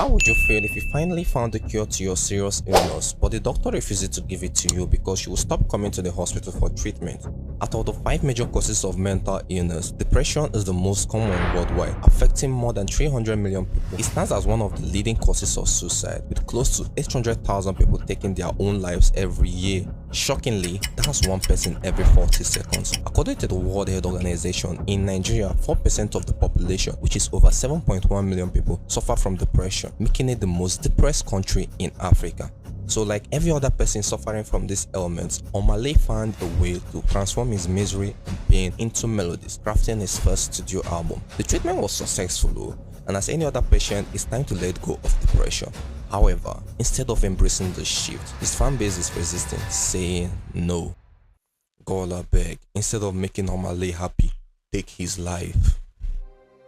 How would you feel if you finally found the cure to your serious illness, but the doctor refuses to give it to you because you will stop coming to the hospital for treatment? Out of the 5 major causes of mental illness, depression is the most common worldwide, affecting more than 300 million people. It stands as one of the leading causes of suicide, with close to 800,000 people taking their own lives every year. Shockingly, that's one person every 40 seconds. According to the World Health Organization, in Nigeria, 4% of the population, which is over 7.1 million people, suffer from depression, making it the most depressed country in Africa. So like every other person suffering from these ailments, Omah found a way to transform his misery and pain into melodies, crafting his first studio album. The treatment was successful, and as any other patient, it's time to let go of depression. However, instead of embracing the shift, his fan base is resisting, saying no. God abeg, instead of making Omah happy, take his life.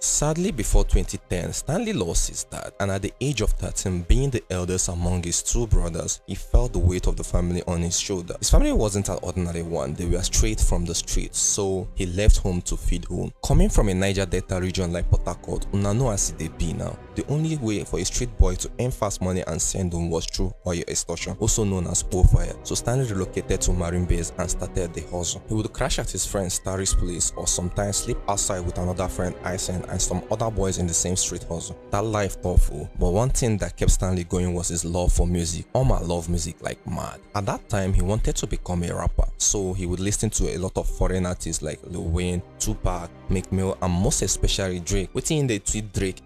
Sadly, before 2010, Stanley lost his dad, and at the age of 13, being the eldest among his 2 brothers, he felt the weight of the family on his shoulder. His family wasn't an ordinary one, they were straight from the streets, so he left home to feed home. Coming from a Niger Delta region like Port Harcourt, una know as they be now. The only way for a street boy to earn fast money and send home was through oil extortion, also known as fire. So Stanley relocated to Marine Base and started the hustle. He would crash at his friend Starry's place, or sometimes sleep outside with another friend Isen and some other boys in the same street hustle. That life thoughtful, but one thing that kept Stanley going was his love for music. Omah loved music like mad. At that time, he wanted to become a rapper, so he would listen to a lot of foreign artists like Lil Wayne, Tupac, Meek Mill, and most especially Drake. Waiting in the tweet Drake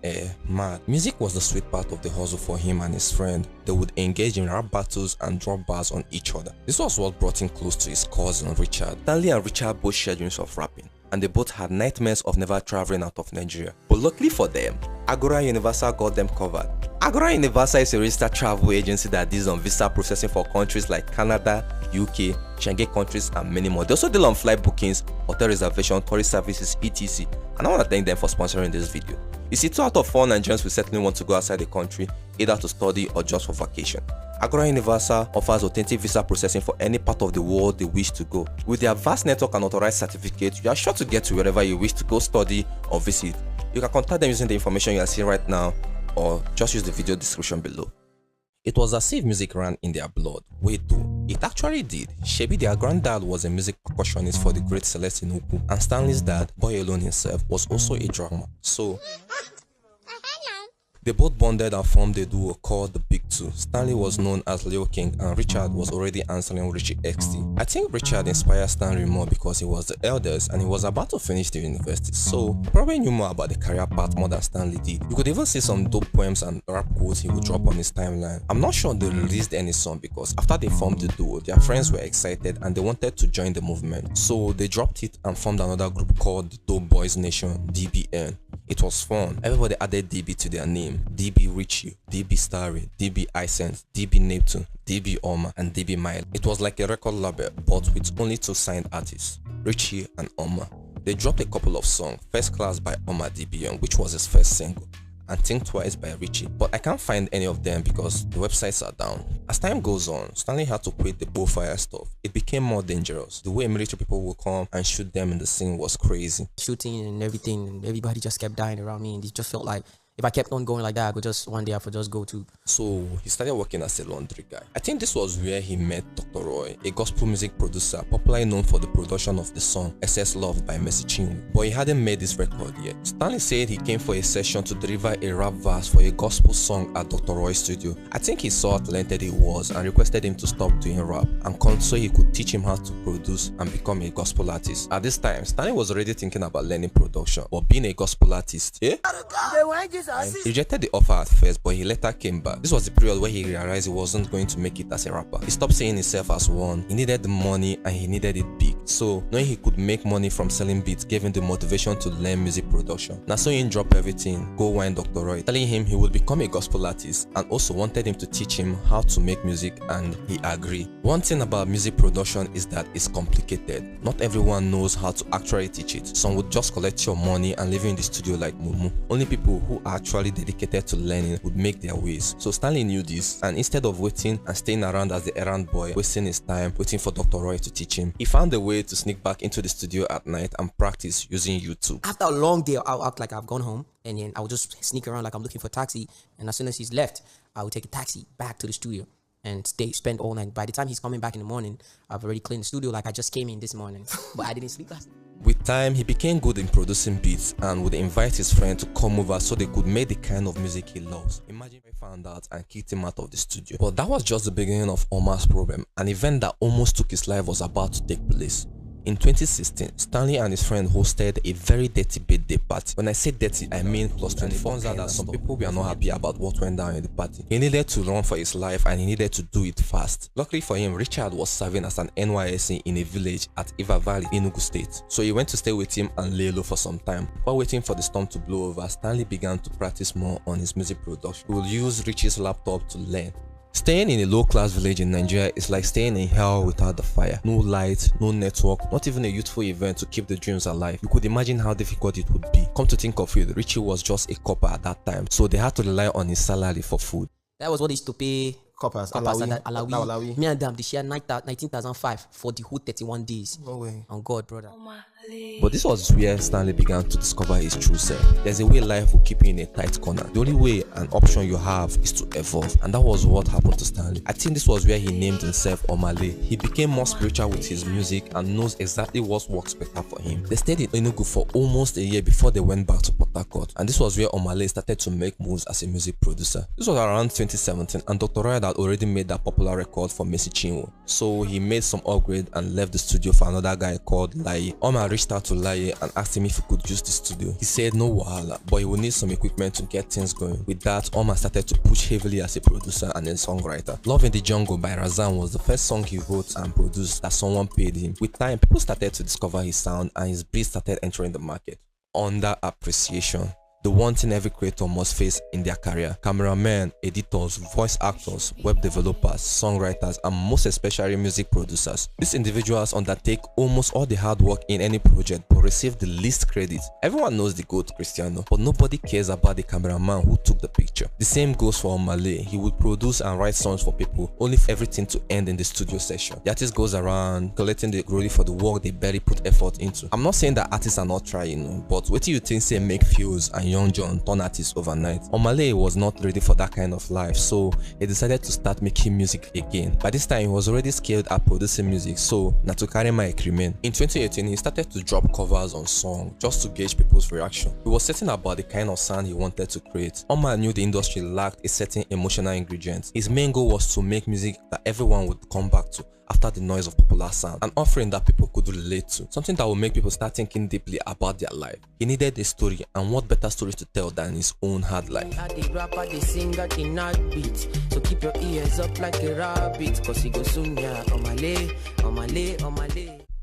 mad. Music was the sweet part of the hustle for him and his friend. They would engage in rap battles and drop bars on each other. This was what brought him close to his cousin Richard. Stanley and Richard both shared dreams of rapping, and they both had nightmares of never traveling out of Nigeria. But luckily for them, Agora Universal got them covered. Agora Universal is a registered travel agency that deals on visa processing for countries like Canada, UK, Schengen countries, and many more. They also deal on flight bookings, hotel reservation, tourist services, etc. And I want to thank them for sponsoring this video. You see, 2 out of 4 Nigerians will certainly want to go outside the country, either to study or just for vacation. Agora Universal offers authentic visa processing for any part of the world they wish to go. With their vast network and authorized certificates, you are sure to get to wherever you wish to go study or visit. You can contact them using the information you are seeing right now, or just use the video description below. It was as if music ran in their blood. Wait though, it actually did. Shebi, their granddad was a music percussionist for the great Celestine Ukwu, and Stanley's dad, Boy Alone himself, was also a drummer. So they both bonded and formed a duo called the Big Two. Stanley was known as Lil King, and Richard was already answering Richie XT. I think Richard inspired Stanley more because he was the eldest and he was about to finish the university, so he probably knew more about the career path more than Stanley did. You could even see some dope poems and rap quotes he would drop on his timeline. I'm not sure they released any song because after they formed the duo, their friends were excited and they wanted to join the movement, so they dropped it and formed another group called the Dope Boys Nation, DBN. It was fun. Everybody added DB to their name. DB Richie, DB Starry, DB Isense, DB Neptune, DB Omah, and DB Mile. It was like a record label, but with only 2 signed artists, Richie and Omah. They dropped a couple of songs, First Class by Omah DBN, which was his first single, and Think Twice by Richie, but I can't find any of them because the websites are down. As time goes on, Stanley had to quit the bullfire stuff. It became more dangerous. The way military people would come and shoot them in the scene was crazy. Shooting and everything, and everybody just kept dying around me, and it just felt like if I kept on going like that, I could just one day I could just go to. So he started working as a laundry guy. I think this was where he met Dr. Roy, a gospel music producer popularly known for the production of the song SS Love by Mercy Chinwe, but he hadn't made this record yet. Stanley said he came for a session to deliver a rap verse for a gospel song at Dr. Roy's studio. I think he saw how talented he was and requested him to stop doing rap and come so he could teach him how to produce and become a gospel artist. At this time, Stanley was already thinking about learning production, but being a gospel artist, he rejected the offer at first, but he later came back. This was the period where he realized he wasn't going to make it as a rapper. He stopped seeing himself as one. He needed the money and he needed it big. So knowing he could make money from selling beats gave him the motivation to learn music production. Now so he dropped everything, go find Dr. Roy, telling him he would become a gospel artist and also wanted him to teach him how to make music, and he agreed. One thing about music production is that it's complicated. Not everyone knows how to actually teach it. Some would just collect your money and leave you in the studio like mumu. Only people who are actually dedicated to learning would make their ways. So Stanley knew this, and instead of waiting and staying around as the errand boy, wasting his time waiting for Dr. Roy to teach him, he found a way way to sneak back into the studio at night and practice using YouTube. After a long day, I'll act like I've gone home, and then I'll just sneak around like I'm looking for a taxi. And as soon as he's left, I will take a taxi back to the studio and spend all night. By the time he's coming back in the morning, I've already cleaned the studio like I just came in this morning, but I didn't sleep last night. With time, he became good in producing beats and would invite his friend to come over so they could make the kind of music he loves. Imagine if he found out and kicked him out of the studio. But that was just the beginning of Omah's problem. An event that almost took his life was about to take place. In 2016, Stanley and his friend hosted a very dirty birthday party. When I say dirty, I mean plus 24. Turns out that some people were not happy about what went down in the party. He needed to run for his life and he needed to do it fast. Luckily for him, Richard was serving as an NYSC in a village at Iva Valley, Enugu State. So he went to stay with him and lay low for some time. While waiting for the storm to blow over, Stanley began to practice more on his music production. He would use Richie's laptop to learn. Staying in a low-class village in Nigeria is like staying in hell without the fire. No light, no network, not even a youthful event to keep the dreams alive. You could imagine how difficult it would be. Come to think of it, Richie was just a copper at that time, so they had to rely on his salary for food. That was what they used to pay Coppers, Alawi. Me and them, they share 19,500 for the whole 31 days. No way. On God, brother. But this was where Stanley began to discover his true self. There's a way life will keep you in a tight corner. The only way and option you have is to evolve, and that was what happened to Stanley. I think this was where he named himself Omah. He became more spiritual with his music and knows exactly what works better for him. They stayed in Enugu for almost a year before they went back to Port Harcourt, and this was where Omah started to make moves as a music producer. This was around 2017, and Dr. Roy had already made that popular record for Mercy Chinwo, so he made some upgrade and left the studio for another guy called Laye. Omah reached out to Laye and asked him if he could use the studio. He said no wahala, but he would need some equipment to get things going. With that, Omah started to push heavily as a producer and a songwriter. Love in the Jungle by Razan was the first song he wrote and produced that someone paid him. With time, people started to discover his sound and his beats started entering the market. Under appreciation. The one thing every creator must face in their career. Cameramen, editors, voice actors, web developers, songwriters, and most especially music producers. These individuals undertake almost all the hard work in any project but receive the least credit. Everyone knows the GOAT Cristiano, but nobody cares about the cameraman who took the picture. The same goes for Omah. He would produce and write songs for people, only for everything to end in the studio session. The artist goes around collecting the glory for the work they barely put effort into. I'm not saying that artists are not trying, but what do you think say make Fuse and Young John turn artists overnight? Omah was not ready for that kind of life, so he decided to start making music again. By this time, he was already skilled at producing music, so na to carry my remain. In 2018, he started to drop covers on songs just to gauge people's reaction. He was certain about the kind of sound he wanted to create. Omah knew the industry lacked a certain emotional ingredient. His main goal was to make music that everyone would come back to after the noise of popular sound, an offering that people could relate to, something that would make people start thinking deeply about their life. He needed a story, and what better story to tell than his own hard life. The rapper, the singer, the not beat. So keep your ears up like a rabbit, cause he goes soon, yeah. Omah.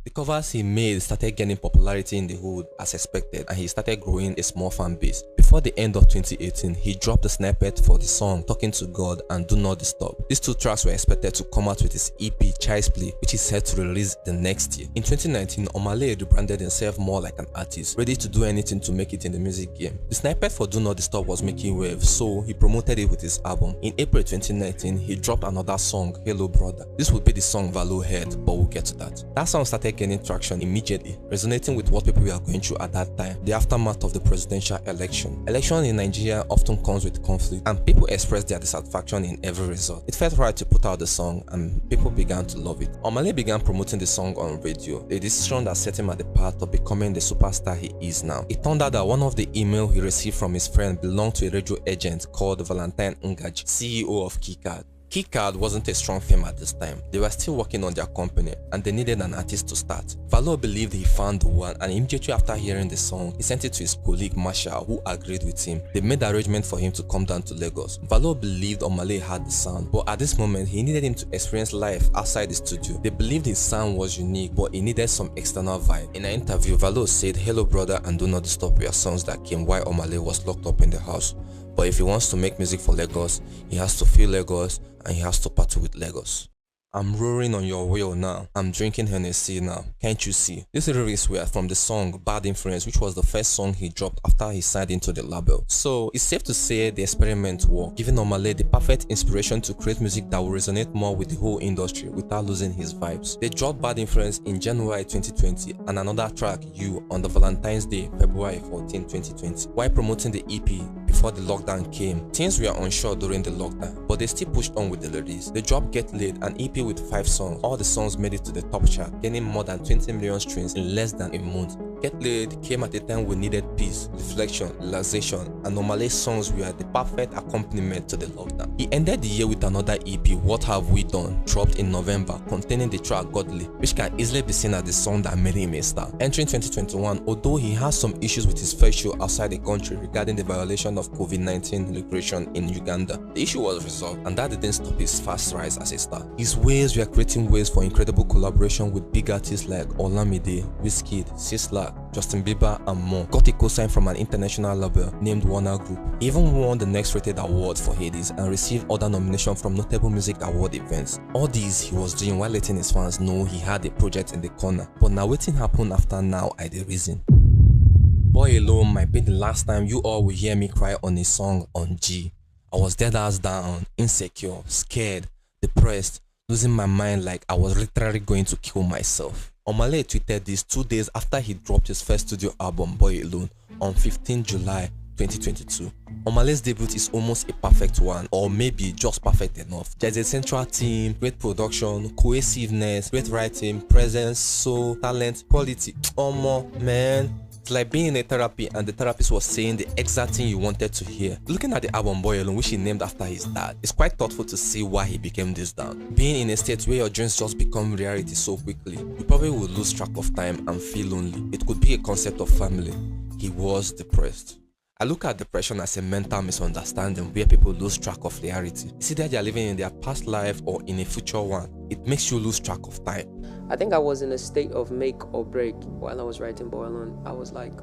The covers he made started gaining popularity in the hood as expected, and he started growing a small fan base. Before the end of 2018, he dropped the snippet for the song Talking to God and Do Not Disturb. These two tracks were expected to come out with his EP Child's Play, which is set to release the next year. In 2019, Omah rebranded himself more like an artist, ready to do anything to make it in the music game. The snippet for Do Not Disturb was making waves, so he promoted it with his album. In April 2019, he dropped another song, Hello Brother. This would be the song Value Head, but we'll get to that. That song started gaining traction immediately, resonating with what people were going through at that time, the aftermath of the presidential election. Election in Nigeria often comes with conflict, and people expressed their dissatisfaction in every result. It felt right to put out the song, and people began to love it. Omah began promoting the song on radio, a decision that set him at the path of becoming the superstar he is now. It turned out that one of the emails he received from his friend belonged to a radio agent called Valentine Ngaji, CEO of Keycard. Keycard wasn't a strong firm at this time. They were still working on their company and they needed an artist to start. Valor believed he found the one, and immediately after hearing the song, he sent it to his colleague Marshall, who agreed with him. They made arrangement for him to come down to Lagos. Valor believed Omah had the sound, but at this moment he needed him to experience life outside the studio. They believed his sound was unique, but he needed some external vibe. In an interview, Valor said Hello Brother and Do Not Disturb were songs that came while Omah was locked up in the house. But if he wants to make music for Lagos, he has to feel Lagos and he has to party with Lagos. I'm roaring on your wheel now. I'm drinking Hennessy now. Can't you see? These lyrics were from the song Bad Influence, which was the first song he dropped after he signed into the label. So it's safe to say the experiment worked, giving Omah the perfect inspiration to create music that will resonate more with the whole industry without losing his vibes. They dropped Bad Influence in January 2020 and another track, You, on the Valentine's Day, February 14, 2020. While promoting the EP before the lockdown came, things were unsure during the lockdown, but they still pushed on with the release. They dropped Get Laid, an EP with 5 songs. All the songs made it to the top chart, gaining more than 20 million streams in less than a month. Get Laid came at a time we needed peace, reflection, relaxation, and Omah's songs were the perfect accompaniment to the lockdown. He ended the year with another EP, What Have We Done, dropped in November, containing the track Godly, which can easily be seen as the song that made him a star. Entering 2021, although he has some issues with his first show outside the country regarding the violation of COVID-19 regulation in Uganda, the issue was resolved, and that didn't stop his fast rise as a star. His ways were creating ways for incredible collaboration with big artists like Olamide, Wizkid, Sisla, Justin Bieber, and more. Got a co-sign from an international label named Warner Group. He even won the Next Rated Award for Hades and received other nominations from notable music award events. All these he was doing while letting his fans know he had a project in the corner. But now wetin happen after Now I the Reason. Boy Alone might be the last time you all will hear me cry on a song on G. I was dead ass down, insecure, scared, depressed, losing my mind like I was literally going to kill myself. Omah tweeted this 2 days after he dropped his first studio album, Boy Alone, on 15 July 2022. Omah's debut is almost a perfect one, or maybe just perfect enough. There's a central theme, great production, cohesiveness, great writing, presence, soul, talent, quality. Omah, man. It's like being in a therapy and the therapist was saying the exact thing you wanted to hear. Looking at the album Boy Alone, which he named after his dad, it's quite thoughtful to see why he became this down. Being in a state where your dreams just become reality so quickly, you probably will lose track of time and feel lonely. It could be a concept of family. He was depressed. I look at depression as a mental misunderstanding where people lose track of reality. It's either they are living in their past life or in a future one. It makes you lose track of time. I think I was in a state of make or break while I was writing Boy Alone. I was like,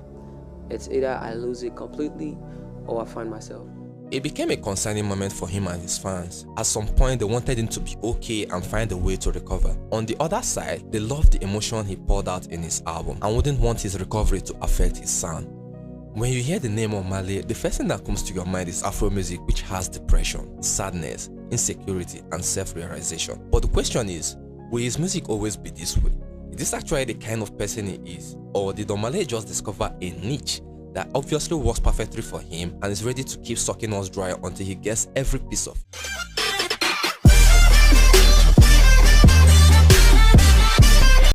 it's either I lose it completely or I find myself. It became a concerning moment for him and his fans. At some point, they wanted him to be okay and find a way to recover. On the other side, they loved the emotion he poured out in his album and wouldn't want his recovery to affect his sound. When you hear the name of Omah, the first thing that comes to your mind is Afro music, which has depression, sadness, insecurity, and self-realization. But the question is, will his music always be this way? Is this actually the kind of person he is? Or did Omah just discover a niche that obviously works perfectly for him and is ready to keep sucking us dry until he gets every piece of it?